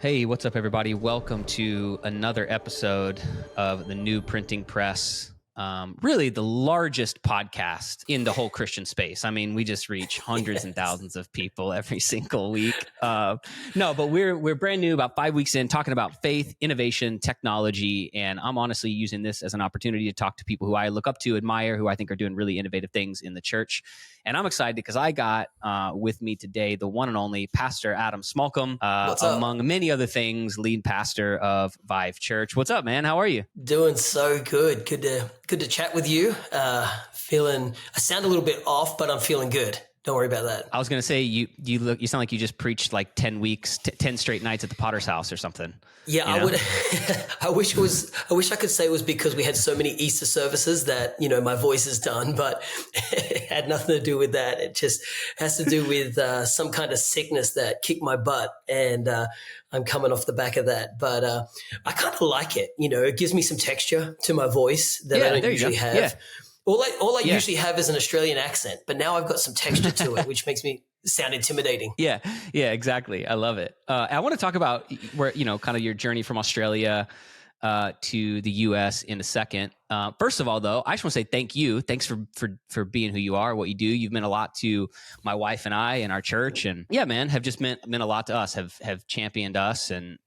Hey, what's up, everybody? Welcome to another episode of the New Printing Press. Really the largest podcast in the whole Christian space. I mean, we just reach hundreds and thousands of people every single week. No, but we're brand new, about 5 weeks in, talking about faith, innovation, technology, and I'm honestly using this as an opportunity to talk to people who I look up to, admire, who I think are doing really innovative things in the church. And I'm excited because I got with me today the one and only Pastor Adam Smallcombe, among many other things, lead pastor of Vive Church. What's up, man? How are you? Doing so good. Good to chat with you. I sound a little bit off, but I'm feeling good. Don't worry about that. I was going to say you sound like you just preached like 10 weeks, 10 straight nights at the Potter's house or something. Yeah, I would. I wish I could say it was because we had so many Easter services that, my voice is done, but it had nothing to do with that. It just has to do with some kind of sickness that kicked my butt, and I'm coming off the back of that. But I kind of like it. It gives me some texture to my voice that I don't usually have. Yeah. All I usually have is an Australian accent, but now I've got some texture to it, which makes me sound intimidating. Yeah, exactly. I love it. I want to talk about where, kind of your journey from Australia to the U.S. in a second. First of all, though, I just want to say thank you. Thanks for being who you are, what you do. You've meant a lot to my wife and I and our church, and yeah, man, have just meant a lot to us. Have championed us, and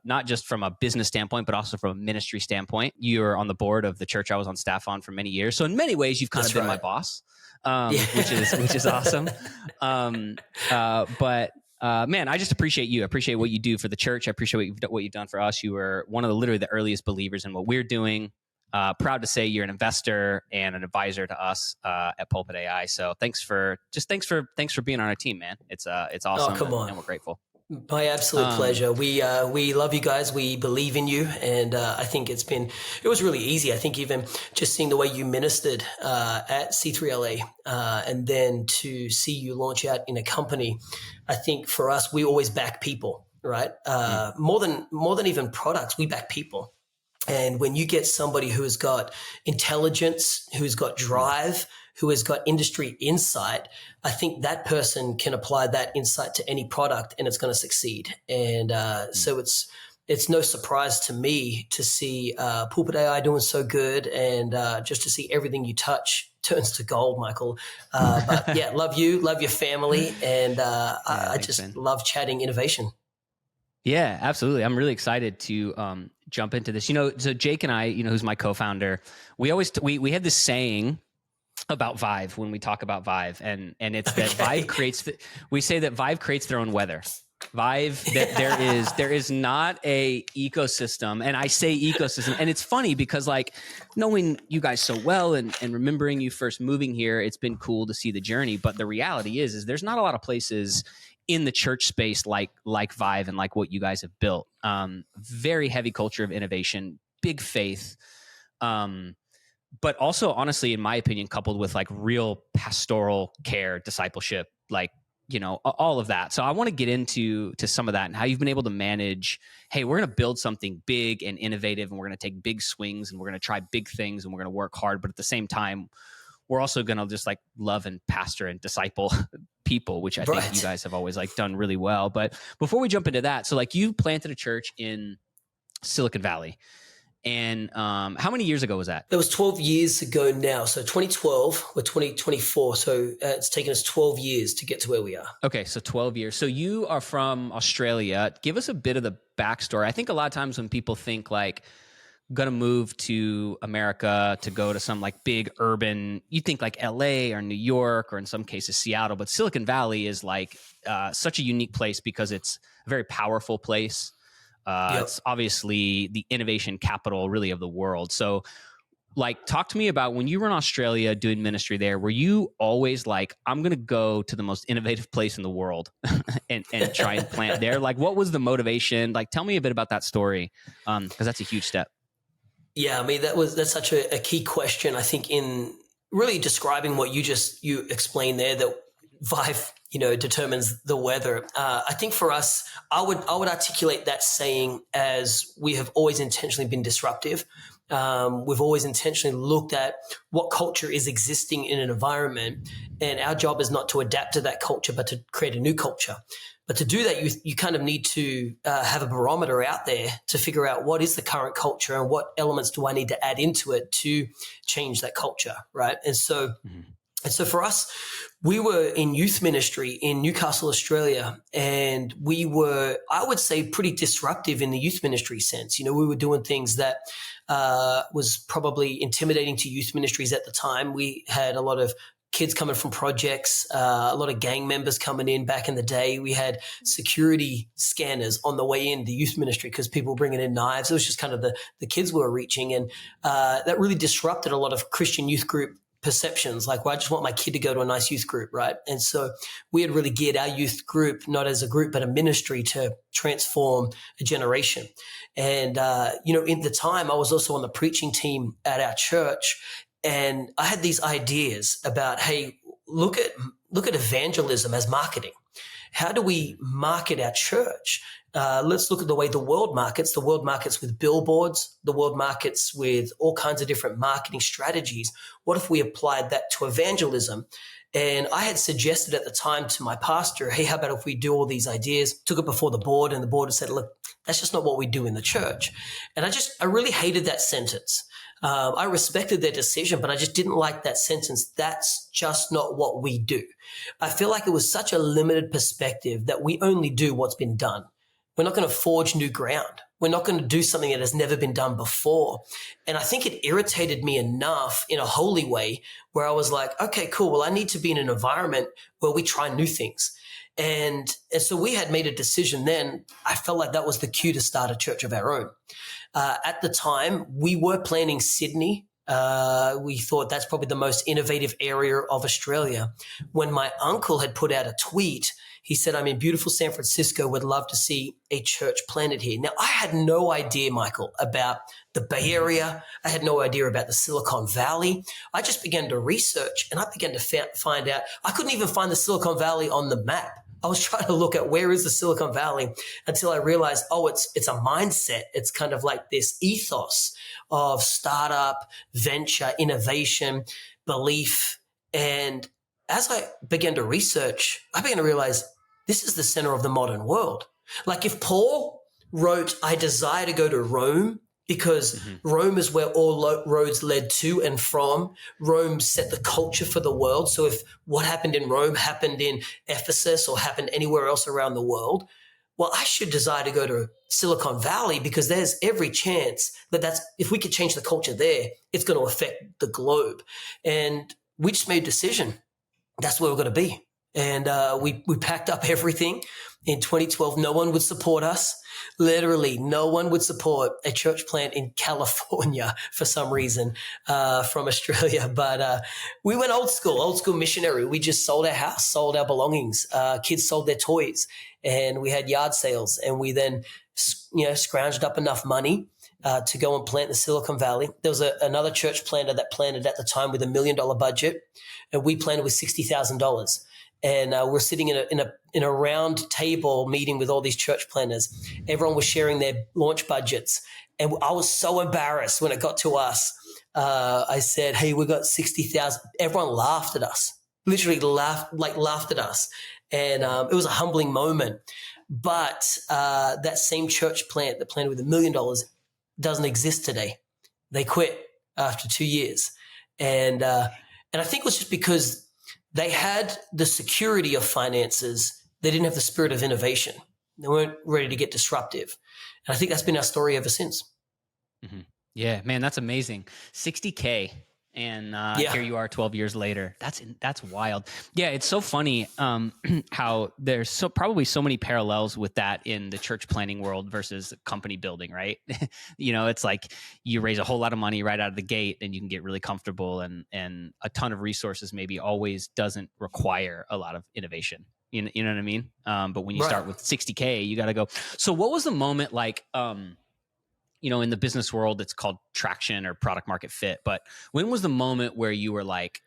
not just from a business standpoint, but also from a ministry standpoint. You're on the board of the church I was on staff on for many years, so in many ways, you've kind of been my boss, which is awesome. But man, I just appreciate you. I appreciate what you do for the church. I appreciate what you've done for us. You were one of literally the earliest believers in what we're doing. Proud to say you're an investor and an advisor to us at Pulpit AI. So thanks for being on our team, man. It's awesome. Oh, come on. And we're grateful. My absolute pleasure. We love you guys. We believe in you, and I think it was really easy. I think even just seeing the way you ministered at C3LA, and then to see you launch out in a company, I think for us, we always back people, right? More than even products, we back people. And when you get somebody who has got intelligence, who's got drive, who has got industry insight, I think that person can apply that insight to any product and it's going to succeed. And so it's no surprise to me to see Pulpit AI doing so good, and just to see everything you touch turns to gold, Michael. But yeah, love you, love your family, and I just love chatting innovation. Yeah, absolutely. I'm really excited to jump into this. So Jake and I, who's my co-founder, we always we had this saying about Vive when we talk about Vive, and it's that Vive creates. We say that Vive creates their own weather. Vive, there is not a ecosystem, and I say ecosystem, and it's funny because like knowing you guys so well and remembering you first moving here, it's been cool to see the journey. But the reality is there's not a lot of places in the church space like Vive and like what you guys have built. Very heavy culture of innovation, big faith, but also honestly, in my opinion, coupled with like real pastoral care, discipleship, like, all of that. So I want to get into some of that and how you've been able to manage, hey, we're going to build something big and innovative, and we're going to take big swings, and we're going to try big things, and we're going to work hard. But at the same time, we're also going to just like love and pastor and disciple people, which I think you guys have always like done really well. But before we jump into that, so like you planted a church in Silicon Valley. And how many years ago was that? That was 12 years ago now. So 2012, we're 2024. So it's taken us 12 years to get to where we are. Okay, so 12 years. So you are from Australia. Give us a bit of the backstory. I think a lot of times when people think like, going to move to America to go to some like big urban, you think like LA or New York or in some cases Seattle, but Silicon Valley is like such a unique place because it's a very powerful place. It's obviously the innovation capital really of the world. So like, talk to me about when you were in Australia doing ministry there, were you always like, I'm going to go to the most innovative place in the world and try and plant there? Like, what was the motivation? Like, tell me a bit about that story. Cause that's a huge step. Yeah. I mean, that's such a key question, I think, in really describing what you explained there, that Vive, determines the weather. I think for us, I would articulate that saying as we have always intentionally been disruptive. We've always intentionally looked at what culture is existing in an environment, and our job is not to adapt to that culture, but to create a new culture. But to do that, you kind of need to have a barometer out there to figure out what is the current culture and what elements do I need to add into it to change that culture, right? And so for us, we were in youth ministry in Newcastle, Australia, and we were, I would say, pretty disruptive in the youth ministry sense. You know, we were doing things that was probably intimidating to youth ministries at the time. We had a lot of kids coming from projects, a lot of gang members coming in back in the day. We had security scanners on the way in the youth ministry because people were bringing in knives. It was just kind of the kids we were reaching. And that really disrupted a lot of Christian youth group perceptions, like, well, I just want my kid to go to a nice youth group, right? And so we had really geared our youth group, not as a group, but a ministry to transform a generation. And, in the time, I was also on the preaching team at our church, and I had these ideas about, hey, look at evangelism as marketing. How do we market our church? Let's look at the way the world markets. The world markets with billboards. The world markets with all kinds of different marketing strategies. What if we applied that to evangelism? And I had suggested at the time to my pastor, hey, how about if we do all these ideas, took it before the board, and the board said, look, that's just not what we do in the church. And I really hated that sentence. I respected their decision, but I just didn't like that sentence. That's just not what we do. I feel like it was such a limited perspective that we only do what's been done. We're not going to forge new ground. We're not going to do something that has never been done before. And I think it irritated me enough in a holy way where I was like, okay, cool. Well, I need to be in an environment where we try new things. And so we had made a decision then. I felt like that was the cue to start a church of our own. At the time, we were planning Sydney. We thought that's probably the most innovative area of Australia. When my uncle had put out a tweet, he said, I'm in beautiful San Francisco, would love to see a church planted here. Now, I had no idea, Michael, about the Bay Area. I had no idea about the Silicon Valley. I just began to research, and I began to find out. I couldn't even find the Silicon Valley on the map. I was trying to look at where is the Silicon Valley until I realized, it's a mindset. It's kind of like this ethos of startup, venture, innovation, belief. And as I began to research, I began to realize this is the center of the modern world. Like if Paul wrote, I desire to go to Rome because Rome is where all roads led to and from. Rome set the culture for the world. So if what happened in Rome happened in Ephesus or happened anywhere else around the world, well, I should desire to go to Silicon Valley because there's every chance that if we could change the culture there, it's going to affect the globe. And we just made a decision. That's where we're going to be. And we packed up everything. In 2012, no one would support us. Literally, no one would support a church plant in California for some reason from Australia. But we went old school missionary. We just sold our house, sold our belongings. Kids sold their toys, and we had yard sales. And we then, scrounged up enough money to go and plant in the Silicon Valley. There was another church planter that planted at the time with $1 million budget, and we planted with $60,000. And we're sitting in a round table meeting with all these church planners. Everyone was sharing their launch budgets, and I was so embarrassed when it got to us. I said, "Hey, we got 60,000." Everyone laughed at us, literally laughed at us, and it was a humbling moment. But that same church plant that planted with $1 million doesn't exist today. They quit after 2 years, and I think it was just because they had the security of finances. They didn't have the spirit of innovation. They weren't ready to get disruptive. And I think that's been our story ever since. Mm-hmm. Yeah, man, that's amazing. 60K. And here you are 12 years later. That's wild. Yeah, it's so funny how there's probably so many parallels with that in the church planning world versus company building, right? It's like you raise a whole lot of money right out of the gate and you can get really comfortable, and a ton of resources maybe always doesn't require a lot of innovation. You know what I mean? But when you start with 60K, you got to go. So what was the moment like? In the business world, it's called traction or product market fit. But when was the moment where you were like,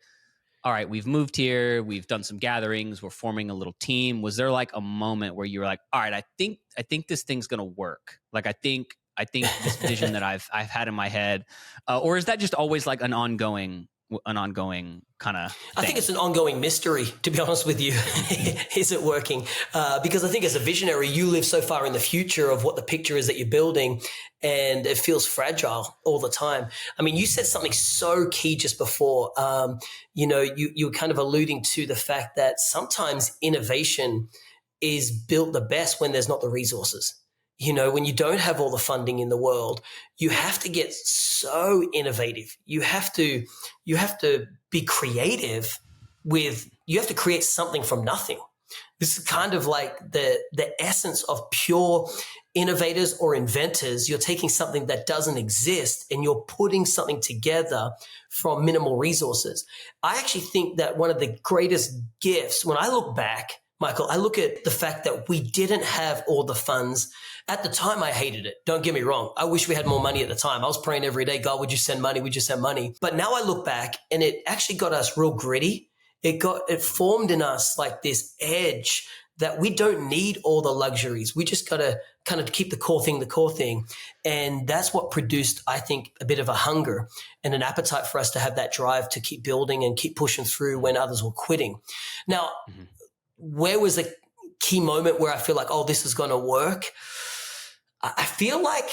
all right, we've moved here, we've done some gatherings, we're forming a little team. Was there like a moment where you were like, all right, I think this thing's going to work. Like, I think this vision that I've had in my head, or is that just always like an ongoing an ongoing kind of thing? I think it's an ongoing mystery, to be honest with you. Is it working? Because I think as a visionary, you live so far in the future of what the picture is that you're building, and it feels fragile all the time. I mean, you said something so key just before. You were kind of alluding to the fact that sometimes innovation is built the best when there's not the resources. When you don't have all the funding in the world, you have to get so innovative. You have to be creative you have to create something from nothing. This is kind of like the essence of pure innovators or inventors. You're taking something that doesn't exist and you're putting something together from minimal resources. I actually think that one of the greatest gifts, when I look back, Michael, I look at the fact that we didn't have all the funds. At the time, I hated it. Don't get me wrong. I wish we had more money at the time. I was praying every day, God, would you send money? Would you send money? But now I look back and it actually got us real gritty. It formed in us like this edge that we don't need all the luxuries. We just got to kind of keep the core thing. And that's what produced, I think, a bit of a hunger and an appetite for us to have that drive to keep building and keep pushing through when others were quitting. Now, where was the key moment where I feel like, oh, this is going to work? I feel like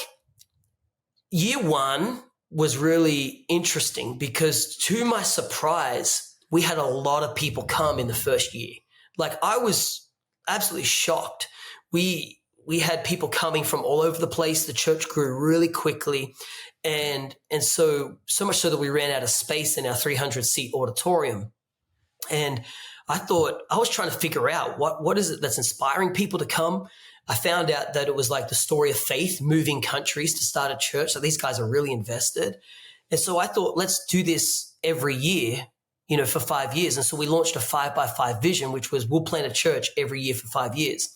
year one was really interesting because, to my surprise, we had a lot of people come in the first year. Like, I was absolutely shocked. We had people coming from all over the place. The church grew really quickly. And so much so that we ran out of space in our 300-seat auditorium. And I was trying to figure out what is it that's inspiring people to come. I found out that it was like the story of faith, moving countries to start a church. So these guys are really invested. And so I thought, let's do this every year, for 5 years. And so we launched a 5x5 vision, which was we'll plant a church every year for 5 years.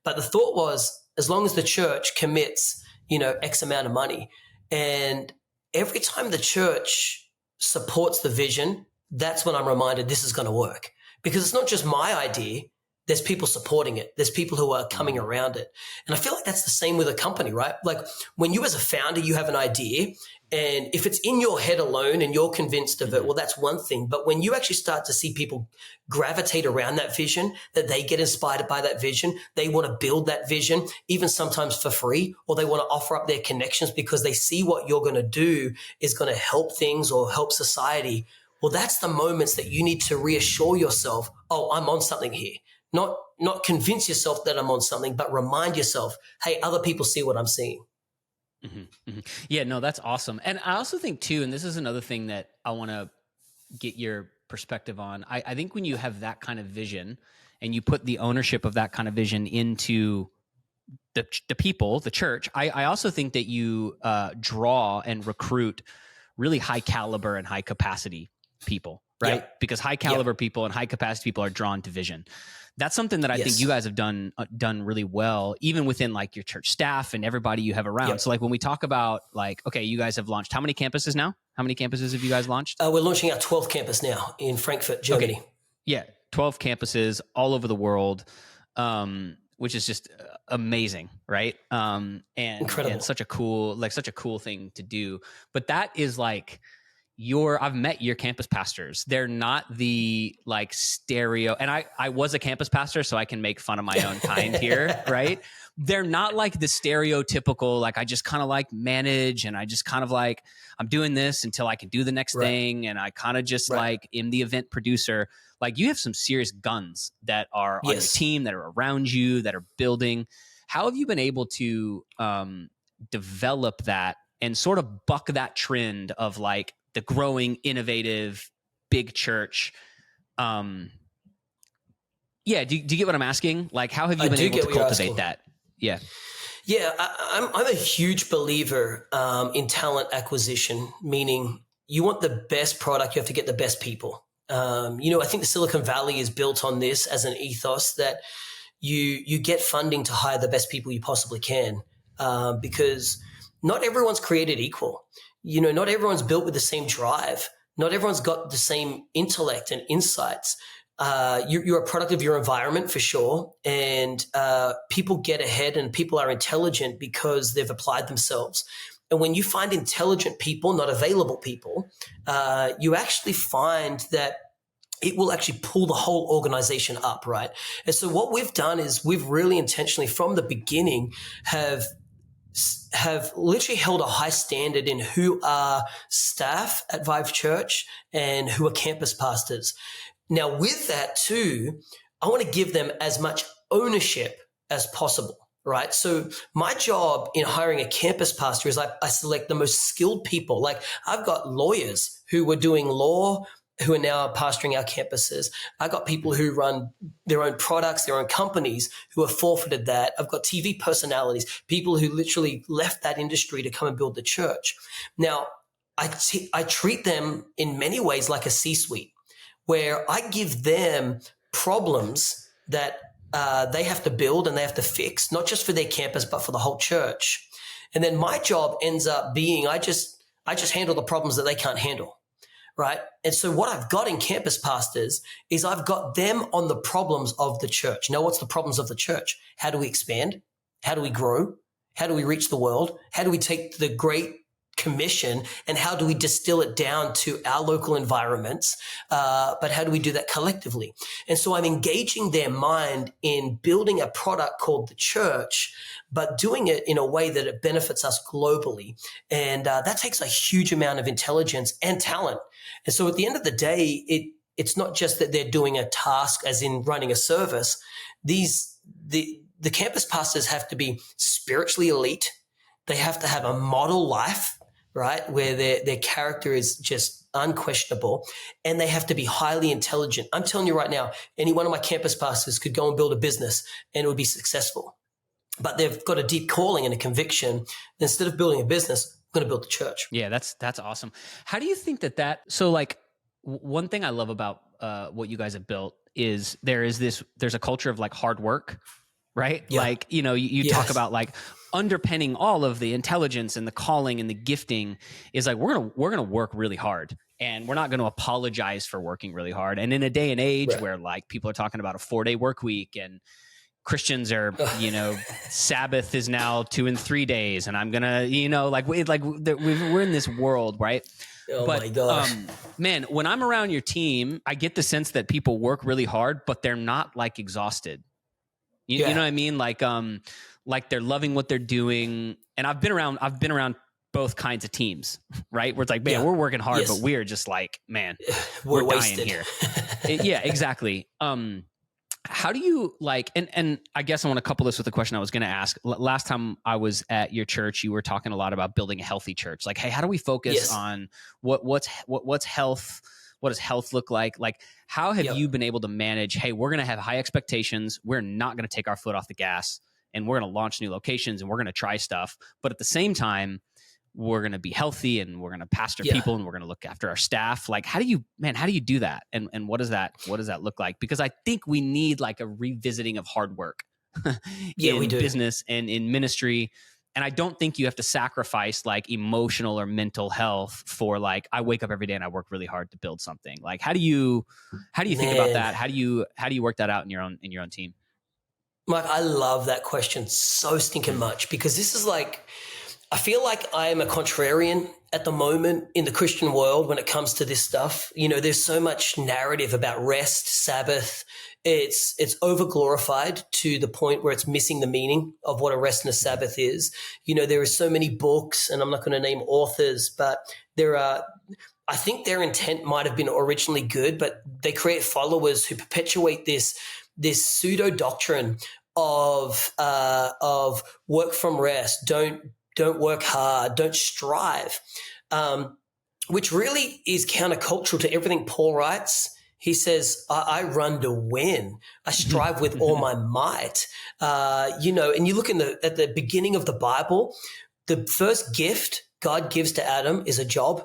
But the thought was, as long as the church commits, X amount of money, and every time the church supports the vision, that's when I'm reminded this is going to work. Because it's not just my idea. There's people supporting it. There's people who are coming around it. And I feel like that's the same with a company, right? Like when you as a founder, you have an idea, and if it's in your head alone and you're convinced of it, well, that's one thing. But when you actually start to see people gravitate around that vision, that they get inspired by that vision, they want to build that vision, even sometimes for free, or they want to offer up their connections because they see what you're going to do is going to help things or help society. Well, that's the moments that you need to reassure yourself, oh, I'm on something here. Not convince yourself that I'm on something, but remind yourself, hey, other people see what I'm seeing. Mm-hmm, mm-hmm. Yeah, no, that's awesome. And I also think too, and this is another thing that I want to get your perspective on. I think when you have that kind of vision and you put the ownership of that kind of vision into the people, the church, I also think that you draw and recruit really high caliber and high capacity people, right? Yeah. Because high caliber people and high capacity people are drawn to vision. That's something that I think you guys have done really well, even within like your church staff and everybody you have around. Yep. So like when we talk about like, okay, you guys have launched how many campuses now? How many campuses have you guys launched? We're launching our 12th campus now in Frankfurt, Germany. Okay. Yeah, 12 campuses all over the world, which is just amazing, right? And incredible, and such a cool thing to do. But that is like I've met your campus pastors. They're not the like stereo, and I was a campus pastor, so I can make fun of my own kind here, right? They're not like the stereotypical, like I just kind of like manage and I just kind of like, I'm doing this until I can do the next thing. And I kind of just like am the event producer. Like you have some serious guns that are on your team, that are around you, that are building. How have you been able to develop that and sort of buck that trend of like the growing, innovative, big church? Do you get what I'm asking? Like, how have you been able to cultivate that? Yeah. Yeah, I'm a huge believer in talent acquisition, meaning you want the best product, you have to get the best people. I think the Silicon Valley is built on this as an ethos that you get funding to hire the best people you possibly can, because not everyone's created equal. Not everyone's built with the same drive. Not everyone's got the same intellect and insights. You're a product of your environment for sure. And people get ahead and people are intelligent because they've applied themselves. And when you find intelligent people, not available people, you actually find that it will actually pull the whole organization up, right? And so what we've done is we've really intentionally from the beginning have literally held a high standard in who are staff at Vive Church and who are campus pastors. Now, with that too, I want to give them as much ownership as possible, right? So my job in hiring a campus pastor is I select the most skilled people. Like I've got lawyers who were doing law who are now pastoring our campuses. I've got people who run their own products, their own companies who have forfeited that. I've got TV personalities, people who literally left that industry to come and build the church. Now, I treat them in many ways like a C-suite, where I give them problems that they have to build and they have to fix, not just for their campus, but for the whole church. And then my job ends up being I just handle the problems that they can't handle. Right. And so what I've got in campus pastors is I've got them on the problems of the church. Now, what's the problems of the church? How do we expand? How do we grow? How do we reach the world? How do we take the Great Commission and how do we distill it down to our local environments? But how do we do that collectively? And so I'm engaging their mind in building a product called the church, but doing it in a way that it benefits us globally. And that takes a huge amount of intelligence and talent. And so at the end of the day, it's not just that they're doing a task as in running a service. The campus pastors have to be spiritually elite. They have to have a model life, right, where their character is just unquestionable, and they have to be highly intelligent. I'm telling you right now, any one of my campus pastors could go and build a business and it would be successful. But they've got a deep calling and a conviction. Instead of building a business, we're going to build the church. Yeah, that's awesome. How do you think that so like one thing I love about what you guys have built is there's a culture of like hard work, right? Yeah. Like, you yes. talk about like underpinning all of the intelligence and the calling and the gifting is like, we're going to work really hard and we're not going to apologize for working really hard. And in a day and age right. where like people are talking about a 4-day work week and Christians are, Sabbath is now 2 and 3 days, and I'm gonna, we're in this world, right? Oh my gosh, man! When I'm around your team, I get the sense that people work really hard, but they're not like exhausted. You know what I mean? Like they're loving what they're doing. And I've been around both kinds of teams, right? Where it's like, man, we're working hard, yes. but we're just like, man, we're dying here. Yeah, exactly. How do you like, and I guess I want to couple this with a question I was going to ask. Last time I was at your church, you were talking a lot about building a healthy church. Like, hey, how do we focus yes. on what's health? What does health look like? Like, how have you been able to manage, hey, we're going to have high expectations. We're not going to take our foot off the gas and we're going to launch new locations and we're going to try stuff. But at the same time, we're going to be healthy and we're going to pastor people and we're going to look after our staff. Like, how do you do that? And what does that look like? Because I think we need like a revisiting of hard work in we do. Business and in ministry. And I don't think you have to sacrifice like emotional or mental health for like, I wake up every day and I work really hard to build something. Like, how do you think about that? How do you work that out in your own team? Mike, I love that question so stinking much because this is like, I feel like I am a contrarian at the moment in the Christian world when it comes to this stuff. There's so much narrative about rest, Sabbath. It's over-glorified to the point where it's missing the meaning of what a rest and a Sabbath is. There are so many books, and I'm not going to name authors, but I think their intent might have been originally good, but they create followers who perpetuate this pseudo doctrine of work from rest, don't work hard, don't strive, which really is countercultural to everything Paul writes. He says, I run to win. I strive with all my might. And you look at the beginning of the Bible, the first gift God gives to Adam is a job.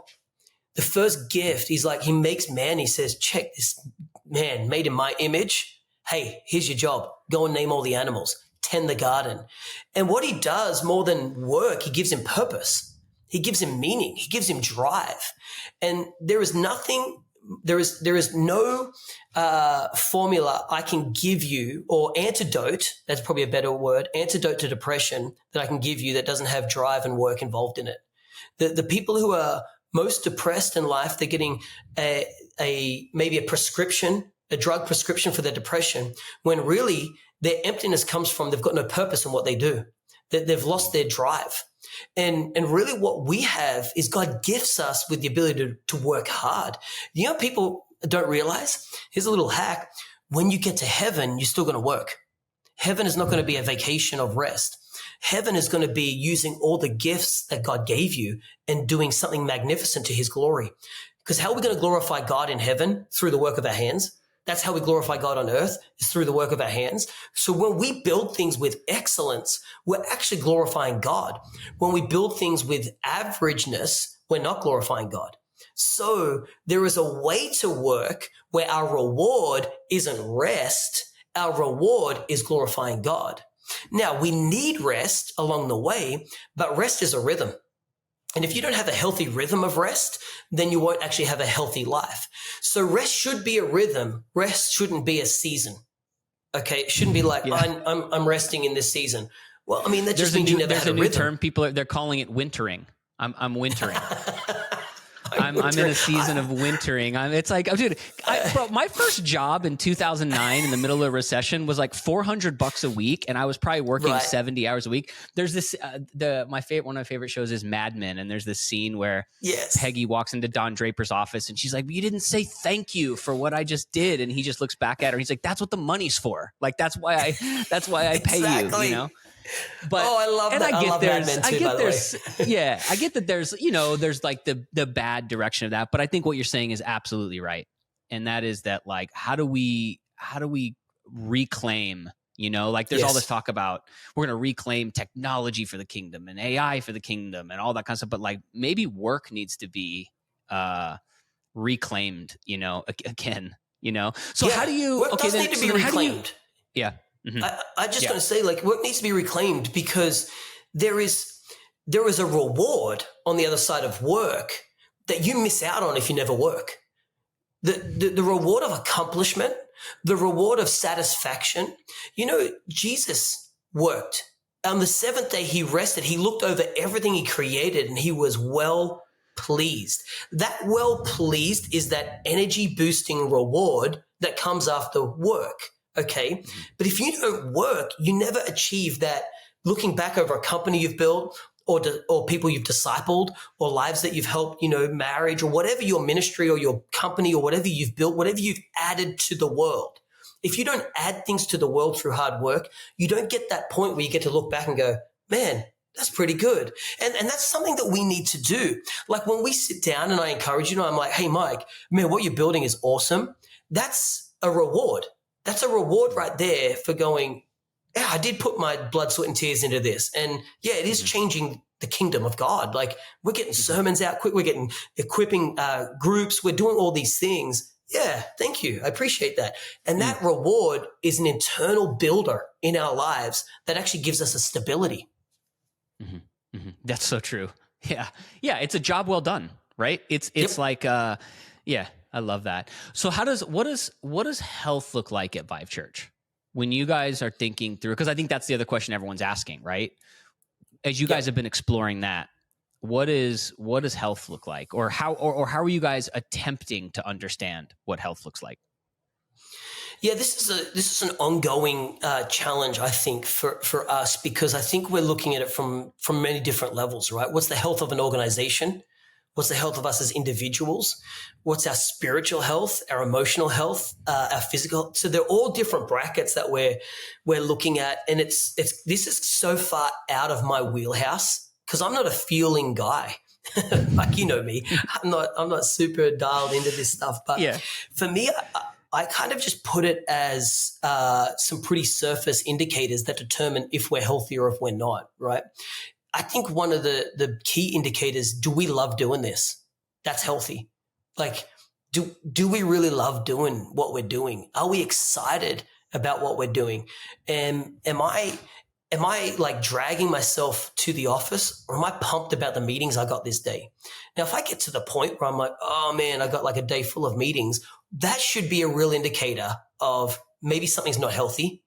The first gift, he makes man. He says, check this man made in my image. Hey, here's your job. Go and name all the animals. Tend the garden. And what he does more than work, he gives him purpose. He gives him meaning. He gives him drive. And there is no formula I can give you or antidote, that's probably a better word, antidote to depression that I can give you that doesn't have drive and work involved in it. The people who are most depressed in life, they're getting maybe a prescription, a drug prescription for their depression, when really their emptiness comes from they've got no purpose in what they do. They've lost their drive. And really what we have is God gifts us with the ability to work hard. You know, people don't realize, here's a little hack. When you get to heaven, you're still going to work. Heaven is not going to be a vacation of rest. Heaven is going to be using all the gifts that God gave you and doing something magnificent to his glory. Because how are we going to glorify God in heaven? Through the work of our hands. That's how we glorify God on earth, is through the work of our hands. So when we build things with excellence, we're actually glorifying God. When we build things with averageness, we're not glorifying God. So there is a way to work where our reward isn't rest. Our reward is glorifying God. Now, we need rest along the way, but rest is a rhythm. And if you don't have a healthy rhythm of rest, then you won't actually have a healthy life. So rest should be a rhythm. Rest shouldn't be a season. Okay. It shouldn't be like, I'm resting in this season. Well, I mean, that just means you never had a rhythm. There's a new term. They're calling it wintering. I'm wintering. I'm in a season of wintering. Bro, my first job in 2009 in the middle of a recession was like $400 a week, and I was probably working 70 hours a week. There's this one of my favorite shows is Mad Men, and there's this scene where Peggy walks into Don Draper's office, and she's like, "You didn't say thank you for what I just did," and he just looks back at her. And he's like, "That's what the money's for. Like that's why I pay you. You know." But I love that. I love Mad Men too, by the way. Yeah, I get that there's like the bad direction of that, but I think what you're saying is absolutely right. And that is that, like, how do we reclaim, like there's all this talk about we're going to reclaim technology for the kingdom and AI for the kingdom and all that kind of stuff, but like maybe work needs to be reclaimed, again, So how do you work does need to be reclaimed. Mm-hmm. I just going to say, like, work needs to be reclaimed because there is a reward on the other side of work that you miss out on if you never work. The reward of accomplishment, the reward of satisfaction. Jesus worked. On the seventh day, he rested. He looked over everything he created and he was well pleased. That well pleased is that energy boosting reward that comes after work. Okay. But if you don't work, you never achieve that. Looking back over a company you've built or people you've discipled or lives that you've helped, marriage or whatever your ministry or your company or whatever you've built, whatever you've added to the world. If you don't add things to the world through hard work, you don't get that point where you get to look back and go, man, that's pretty good. And that's something that we need to do. Like when we sit down and I encourage I'm like, hey, Mike, man, what you're building is awesome. That's a reward. That's a reward right there for going, yeah, I did put my blood, sweat, and tears into this. And yeah, it is changing the kingdom of God. Like we're getting sermons out quick. We're getting equipping groups. We're doing all these things. Yeah, thank you. I appreciate that. And that reward is an internal builder in our lives that actually gives us a stability. Mm-hmm. Mm-hmm. That's so true. Yeah. Yeah. It's a job well done, right? It's like, I love that. So what does health look like at Vive Church when you guys are thinking through? Because I think that's the other question everyone's asking, right? As you guys have been exploring that, what does health look like, or how are you guys attempting to understand what health looks like? Yeah, this is an ongoing challenge, I think, for us, because I think we're looking at it from many different levels, right? What's the health of an organization? What's the health of us as individuals? What's our spiritual health, our emotional health, our physical? So they're all different brackets that we're looking at. And this is so far out of my wheelhouse because I'm not a feeling guy. Like, me, I'm not super dialed into this stuff. But for me, I kind of just put it as some pretty surface indicators that determine if we're healthy or if we're not, right? I think one of the key indicators, do we love doing this? That's healthy. Like, do we really love doing what we're doing? Are we excited about what we're doing? And am I like dragging myself to the office, or am I pumped about the meetings I got this day? Now, if I get to the point where I'm like, oh man, I got like a day full of meetings, that should be a real indicator of maybe something's not healthy.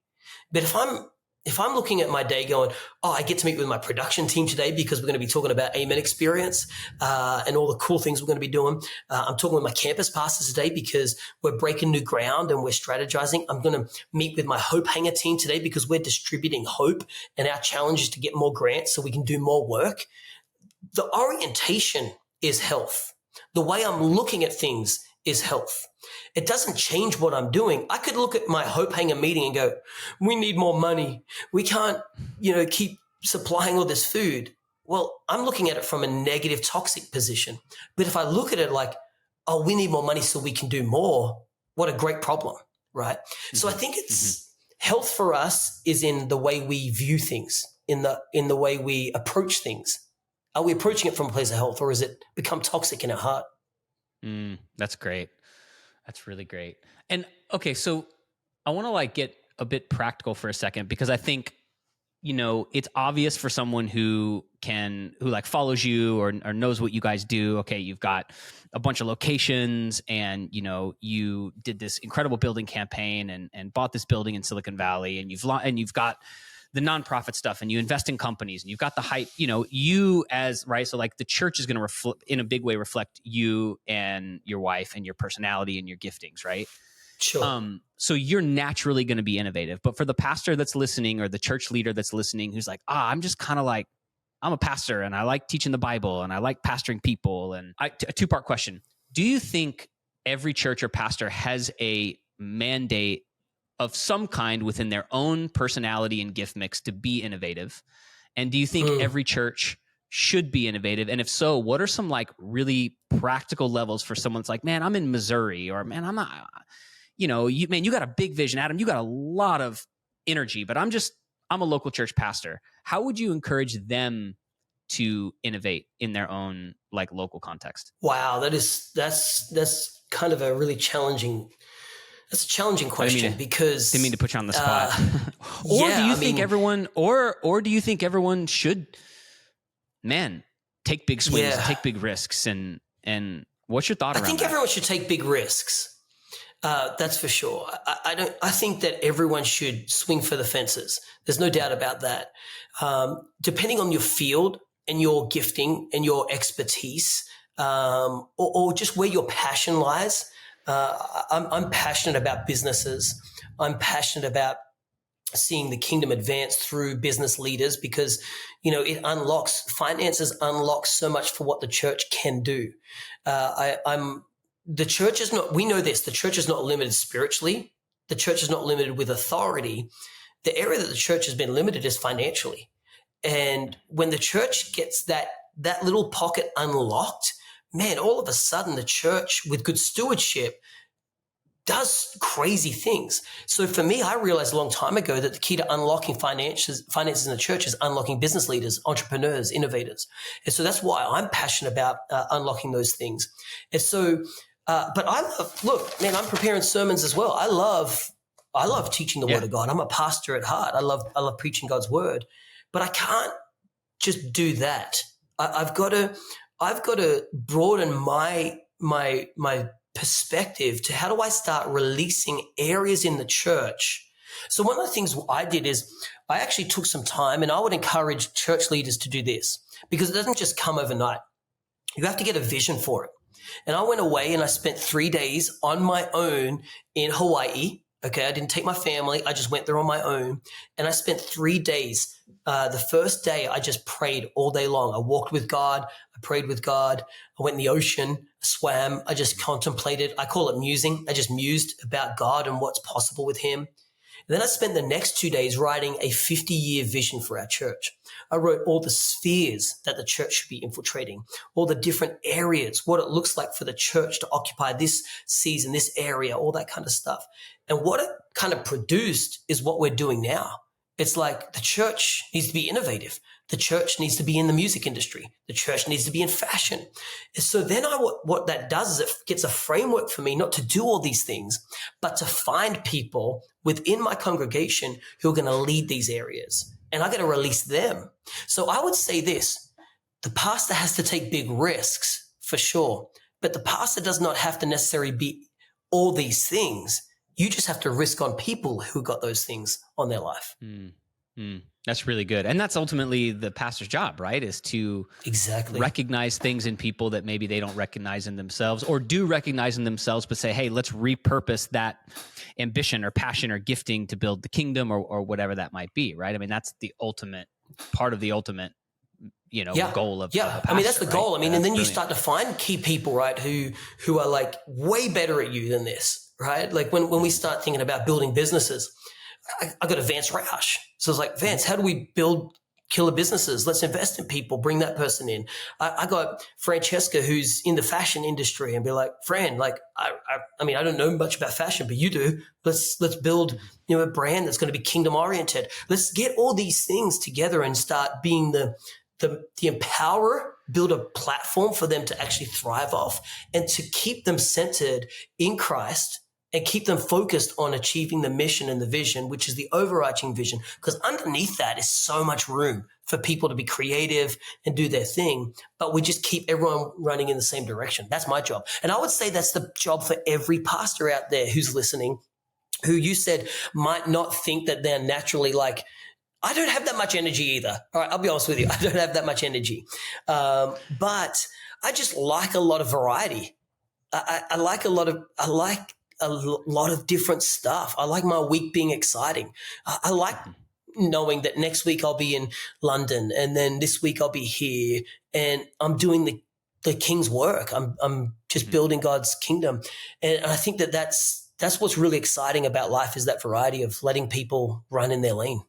But if I'm if I'm looking at my day going, oh, I get to meet with my production team today because we're going to be talking about Amen Experience and all the cool things we're going to be doing. I'm talking with my campus pastors today because we're breaking new ground and we're strategizing. I'm going to meet with my Hope Hanger team today because we're distributing hope, and our challenge is to get more grants so we can do more work. The orientation is health. The way I'm looking at things is health. It doesn't change what I'm doing. I could look at my Hope Hanger meeting and go, we need more money. We can't, keep supplying all this food. Well, I'm looking at it from a negative, toxic position. But if I look at it like, oh, we need more money so we can do more, what a great problem, right? Mm-hmm. So I think it's health for us is in the way we view things, in the way we approach things. Are we approaching it from a place of health, or has it become toxic in our heart? That's great. That's really great. And okay, so I want to get a bit practical for a second, because I think, it's obvious for someone who follows you or knows what you guys do. Okay, you've got a bunch of locations, and you did this incredible building campaign and bought this building in Silicon Valley, and you've got the nonprofit stuff, and you invest in companies, and you've got the hype, right? So the church is going to in a big way reflect you and your wife and your personality and your giftings, right? Sure. So you're naturally going to be innovative. But for the pastor that's listening, or the church leader that's listening, who's I'm just kind of I'm a pastor and I like teaching the Bible and I like pastoring people. And a two-part question. Do you think every church or pastor has a mandate of some kind within their own personality and gift mix to be innovative? And do you think every church should be innovative? And if so, what are some really practical levels for someone that's man, I'm in Missouri, or man, I'm not, you got a big vision, Adam, you got a lot of energy, but I'm a local church pastor. How would you encourage them to innovate in their own local context? Wow. That's kind of a really challenging That's a challenging question because didn't mean to put you on the spot. Or do you think everyone should, take big swings, take big risks, and what's your thought around that? I think everyone should take big risks. That's for sure. I think that everyone should swing for the fences. There's no doubt about that. Depending on your field and your gifting and your expertise, or just where your passion lies. I'm passionate about businesses. I'm passionate about seeing the kingdom advance through business leaders because, finances unlock so much for what the church can do. The church is not, we know this, the church is not limited spiritually. The church is not limited with authority. The area that the church has been limited is financially. And when the church gets that little pocket unlocked, man, all of a sudden the church with good stewardship does crazy things. So for me, I realized a long time ago that the key to unlocking finances in the church is unlocking business leaders, entrepreneurs, innovators. And so that's why I'm passionate about unlocking those things. And so, but I'm preparing sermons as well. I love teaching the word of God. I'm a pastor at heart. I love preaching God's word, but I can't just do that. I've got to broaden my perspective to how do I start releasing areas in the church. So one of the things I did is I actually took some time, and I would encourage church leaders to do this because it doesn't just come overnight. You have to get a vision for it. And I went away and I spent 3 days on my own in Hawaii. Okay, I didn't take my family. I just went there on my own. And I spent 3 days. The first day, I just prayed all day long. I walked with God. I prayed with God. I went in the ocean, I swam. I just contemplated. I call it musing. I just mused about God and what's possible with him. And then I spent the next 2 days writing a 50-year vision for our church. I wrote all the spheres that the church should be infiltrating, all the different areas, what it looks like for the church to occupy this season, this area, all that kind of stuff. And what it kind of produced is what we're doing now. It's like the church needs to be innovative. The church needs to be in the music industry. The church needs to be in fashion. And so then what that does is it gets a framework for me not to do all these things, but to find people within my congregation who are going to lead these areas. And I got to release them. So I would say this, the pastor has to take big risks for sure, but the pastor does not have to necessarily be all these things. You just have to risk on people who got those things on their life. That's really good. And that's ultimately the pastor's job, right? Is to Exactly recognize things in people that maybe they don't recognize in themselves, or do recognize in themselves, but say, hey, let's repurpose that ambition or passion or gifting to build the kingdom, or whatever that might be, right? I mean, that's the ultimate part of the ultimate, goal of a pastor, I mean, that's the goal. right? I mean, That's and then you brilliant. start to find key people, right, who are like way better at you than this, right? Like when we start thinking about building businesses, I got a Vance Roush. So it's like, Vance, how do we build killer businesses? Let's invest in people, bring that person in. I got Francesca, who's in the fashion industry, and be like, Fran, like, I mean, I don't know much about fashion, but you do. Let's build, a brand that's going to be kingdom oriented. Let's get all these things together and start being the empowerer, build a platform for them to actually thrive off and to keep them centered in Christ and keep them focused on achieving the mission and the vision, which is the overarching vision. Because underneath that is so much room for people to be creative and do their thing. But we just keep everyone running in the same direction. That's my job. And I would say that's the job for every pastor out there who's listening, who you said might not think that they're naturally like, I don't have that much energy either. All right, I'll be honest with you. I don't have that much energy. But I just like a lot of variety. I like a lot of different stuff. I like my week being exciting. I like knowing that next week I'll be in London, and then this week I'll be here, and I'm doing the King's work. I'm just building God's kingdom. And I think that's what's really exciting about life, is that variety of letting people run in their lane.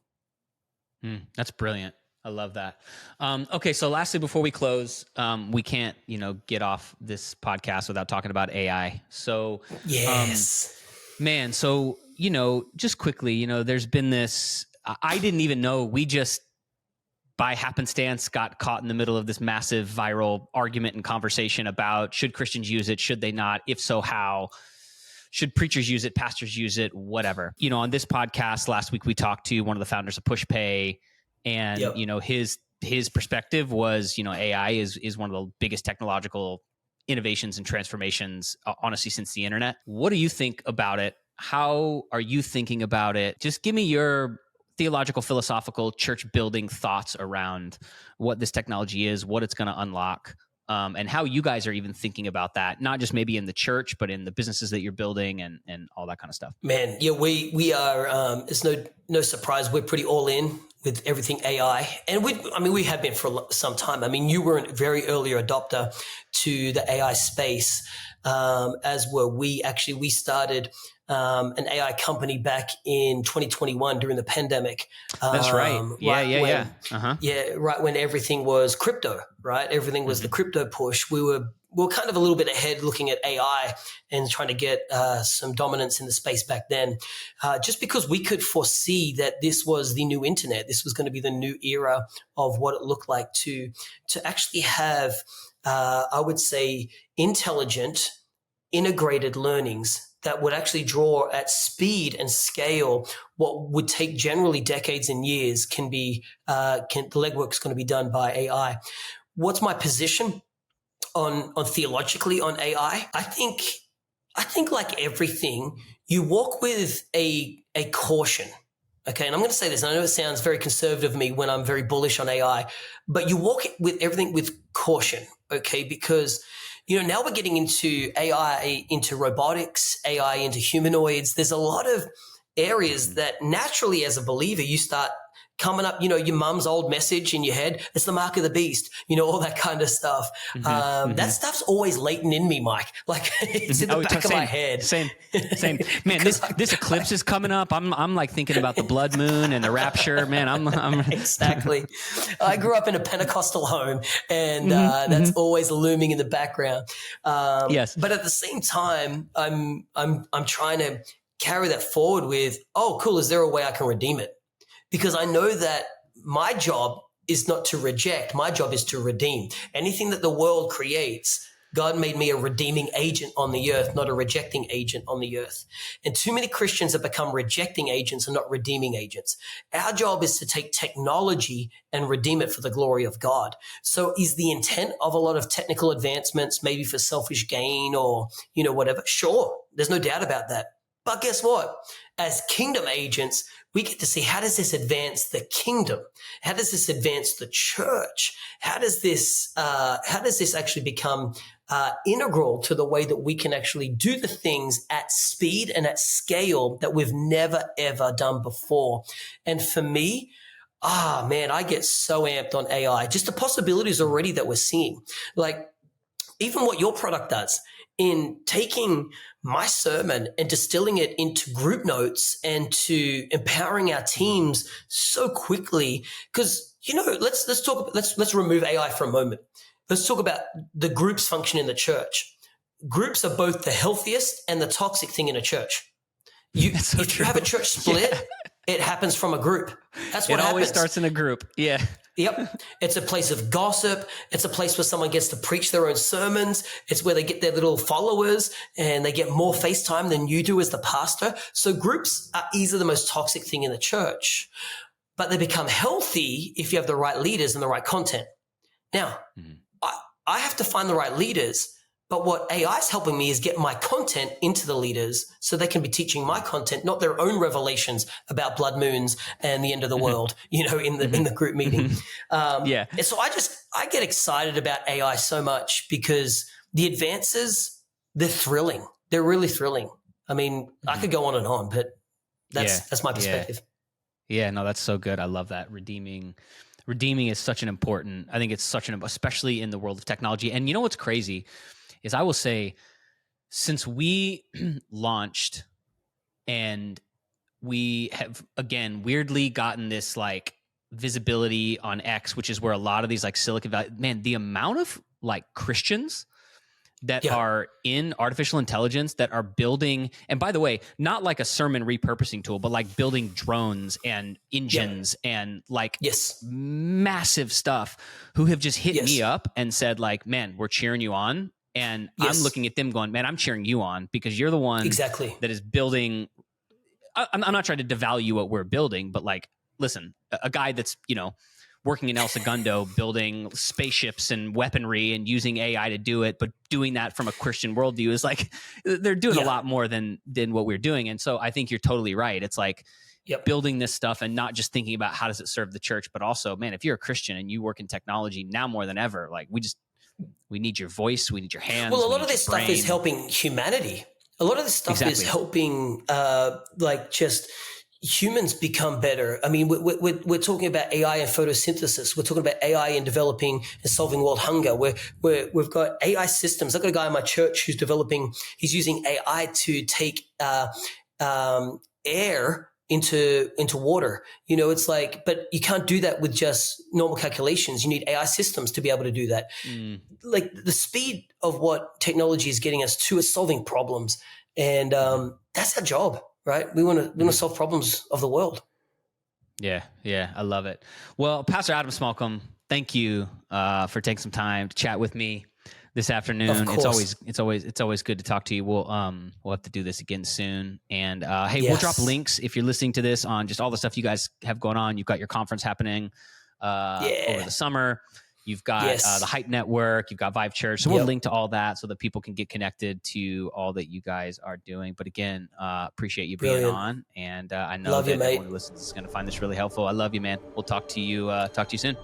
That's brilliant. I love that. Okay, so lastly, before we close, we can't, get off this podcast without talking about AI. So, yes, man. So, just quickly, there's been this. I didn't even know. We just, by happenstance, got caught in the middle of this massive viral argument and conversation about, should Christians use it? Should they not? If so, how? Should preachers use it? Pastors use it? Whatever. On this podcast last week, we talked to one of the founders of PushPay, and Yep. His perspective was, AI is one of the biggest technological innovations and transformations, honestly, since the internet. What do you think about it? How are you thinking about it? Just give me your theological, philosophical, church building thoughts around what this technology is, what it's going to unlock. And how you guys are even thinking about that, not just maybe in the church, but in the businesses that you're building and all that kind of stuff. Man, yeah, we are. It's no surprise we're pretty all in with everything AI, and we have been for some time. I mean, you were a very early adopter to the AI space, as were we. Actually, we started an AI company back in 2021 during the pandemic. That's right. Yeah. Yeah, right when everything was crypto, right? Everything was the crypto push. We were kind of a little bit ahead looking at AI and trying to get some dominance in the space back then, just because we could foresee that this was the new internet. This was going to be the new era of what it looked like to actually have, I would say, intelligent, integrated learnings that would actually draw at speed and scale what would take generally decades and years. The legwork's going to be done by AI. What's my position on theologically on AI? I think like everything, you walk with a caution. Okay, and I'm going to say this, and I know it sounds very conservative of me when I'm very bullish on AI, but you walk with everything with caution, okay? Because now we're getting into AI, into robotics, AI into humanoids. There's a lot of areas that naturally as a believer, you start coming up, your mum's old message in your head. It's the mark of the beast, all that kind of stuff. That stuff's always latent in me, Mike. Like it's in the back of my head. Same. Man, this eclipse is coming up. I'm like thinking about the blood moon and the rapture. Man, I'm exactly. I grew up in a Pentecostal home, and that's always looming in the background. Yes. But at the same time, I'm trying to carry that forward with, oh, cool. Is there a way I can redeem it? Because I know that my job is not to reject. My job is to redeem. Anything that the world creates, God made me a redeeming agent on the earth, not a rejecting agent on the earth. And too many Christians have become rejecting agents and not redeeming agents. Our job is to take technology and redeem it for the glory of God. So is the intent of a lot of technical advancements maybe for selfish gain or, whatever? Sure. There's no doubt about that. But guess what? As kingdom agents, we get to see, how does this advance the kingdom? How does this advance the church? How does this actually become integral to the way that we can actually do the things at speed and at scale that we've never, ever done before? And for me, man, I get so amped on AI. Just the possibilities already that we're seeing. Like, even what your product does in taking my sermon and distilling it into group notes and to empowering our teams so quickly. Because, let's remove AI for a moment. Let's talk about the groups function in the church. Groups are both the healthiest and the toxic thing in a church. If you have a church split, it happens from a group. That's what happens. It always starts in a group. Yeah. Yep. It's a place of gossip. It's a place where someone gets to preach their own sermons. It's where they get their little followers and they get more face time than you do as the pastor. So groups are easily the most toxic thing in the church, but they become healthy if you have the right leaders and the right content. Now, I have to find the right leaders. But what AI is helping me is get my content into the leaders so they can be teaching my content, not their own revelations about blood moons and the end of the world, in the group meeting. And so I get excited about AI so much because the advances, they're thrilling. They're really thrilling. I mean, I could go on and on, but that's my perspective. Yeah, no, that's so good. I love that. Redeeming is such an important, I think it's especially in the world of technology. And you know what's crazy is, I will say, since we launched and we have, again, weirdly gotten this like visibility on X, which is where a lot of these like Silicon Valley, man, the amount of like Christians that are in artificial intelligence that are building, and by the way, not like a sermon repurposing tool, but like building drones and engines and like massive stuff, who have just hit me up and said like, man, we're cheering you on. And I'm looking at them going, man, I'm cheering you on because you're the one that is building. I'm not trying to devalue what we're building, but like, listen, a guy that's, working in El Segundo building spaceships and weaponry and using AI to do it, but doing that from a Christian worldview is like, they're doing a lot more than what we're doing. And so I think you're totally right. It's like building this stuff and not just thinking about how does it serve the church, but also, man, if you're a Christian and you work in technology now more than ever, like we need your voice. We need your hands. Well, a lot of this stuff is helping humanity. A lot of this stuff is helping, just humans become better. I mean, we're talking about AI and photosynthesis. We're talking about AI in developing and solving world hunger. We've got AI systems. I've got a guy in my church who's using AI to take air into water. It's like, but you can't do that with just normal calculations. You need AI systems to be able to do that. Like the speed of what technology is getting us to is solving problems. And that's our job, right? We want to solve problems of the world. Yeah. I love it. Well, Pastor Adam Smallcombe, thank you for taking some time to chat with me this afternoon. It's always good to talk to you. We'll have to do this again soon. And we'll drop links if you're listening to this on just all the stuff you guys have going on. You've got your conference happening over the summer. You've got the Hype Network. You've got Vive Church. So we'll link to all that so that people can get connected to all that you guys are doing. But again, appreciate you being on. And I know that everyone who listens is going to find this really helpful. I love you, man. We'll talk to you soon.